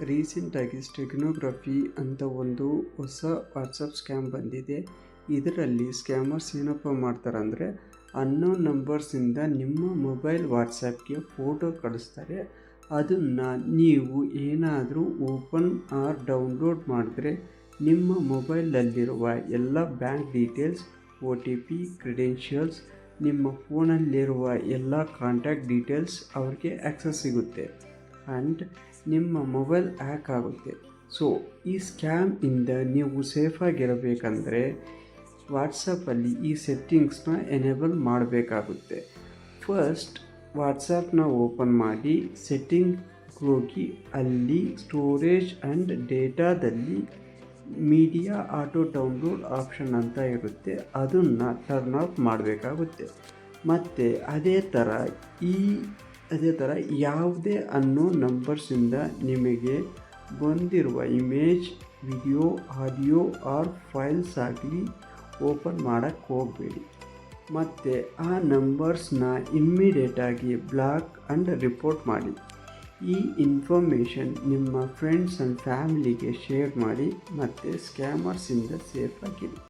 ರೀಸೆಂಟಾಗಿ ಸ್ಟೆಗ್ನೋಗ್ರಫಿ ಅಂತ ಒಂದು ಹೊಸ ವಾಟ್ಸಪ್ ಸ್ಕ್ಯಾಮ್ ಬಂದಿದೆ. ಇದರಲ್ಲಿ ಸ್ಕ್ಯಾಮರ್ಸ್ ಏನಪ್ಪ ಮಾಡ್ತಾರಂದರೆ ಅನ್ನೋನ್ ನಂಬರ್ಸಿಂದ ನಿಮ್ಮ ಮೊಬೈಲ್ ವಾಟ್ಸಪ್ಗೆ ಫೋಟೋ ಕಳಿಸ್ತಾರೆ. ಅದನ್ನು ನೀವು ಏನಾದರೂ ಓಪನ್ ಆರ್ ಡೌನ್ಲೋಡ್ ಮಾಡಿದ್ರೆ ನಿಮ್ಮ ಮೊಬೈಲಲ್ಲಿರುವ ಎಲ್ಲ ಬ್ಯಾಂಕ್ ಡೀಟೇಲ್ಸ್, OTP, ಕ್ರೆಡೆನ್ಷಿಯಲ್ಸ್, ನಿಮ್ಮ ಫೋನಲ್ಲಿರುವ ಎಲ್ಲ ಕಾಂಟ್ಯಾಕ್ಟ್ ಡೀಟೇಲ್ಸ್ ಅವ್ರಿಗೆ ಆ್ಯಕ್ಸಸ್ ಸಿಗುತ್ತೆ ಆ್ಯಂಡ್ ನಿಮ್ಮ ಮೊಬೈಲ್ ಹ್ಯಾಕ್ ಆಗುತ್ತೆ. ಸೊ ಈ ಸ್ಕ್ಯಾಮಿಂದ ನೀವು ಸೇಫಾಗಿರಬೇಕಂದ್ರೆ ವಾಟ್ಸಪ್ಪಲ್ಲಿ ಈ ಸೆಟ್ಟಿಂಗ್ಸ್ನ ಎನೇಬಲ್ ಮಾಡಬೇಕಾಗುತ್ತೆ. ಫಸ್ಟ್ ವಾಟ್ಸಪ್ನ ಓಪನ್ ಮಾಡಿ ಸೆಟ್ಟಿಂಗ್ ಹೋಗಿ ಅಲ್ಲಿ ಸ್ಟೋರೇಜ್ ಆ್ಯಂಡ್ ಡೇಟಾದಲ್ಲಿ ಮೀಡಿಯಾ ಆಟೋ ಡೌನ್ಲೋಡ್ ಆಪ್ಷನ್ ಅಂತ ಇರುತ್ತೆ, ಅದನ್ನು ಟರ್ನ್ ಆಫ್ ಮಾಡಬೇಕಾಗುತ್ತೆ. ಮತ್ತು ಅದೇ ಥರ ಯಾವುದೇ ಅನ್ನೋನ್ ನಂಬರ್ಸಿಂದ ನಿಮಗೆ ಬಂದಿರುವ image, video, audio or files ಆಗಲಿ ಓಪನ್ ಮಾಡೋಕ್ಕೆ ಹೋಗಬೇಡಿ. ಮತ್ತು ಆ ನಂಬರ್ಸ್ನ ಇಮ್ಮಿಡಿಯೇಟಾಗಿ ಬ್ಲಾಕ್ ಆ್ಯಂಡ್ ರಿಪೋರ್ಟ್ ಮಾಡಿ. ಈ ಇನ್ಫಾರ್ಮೇಷನ್ ನಿಮ್ಮ ಫ್ರೆಂಡ್ಸ್ ಆ್ಯಂಡ್ ಫ್ಯಾಮಿಲಿಗೆ ಶೇರ್ ಮಾಡಿ ಮತ್ತು ಸ್ಕ್ಯಾಮರ್ಸಿಂದ ಸೇಫಾಗಿರಿ.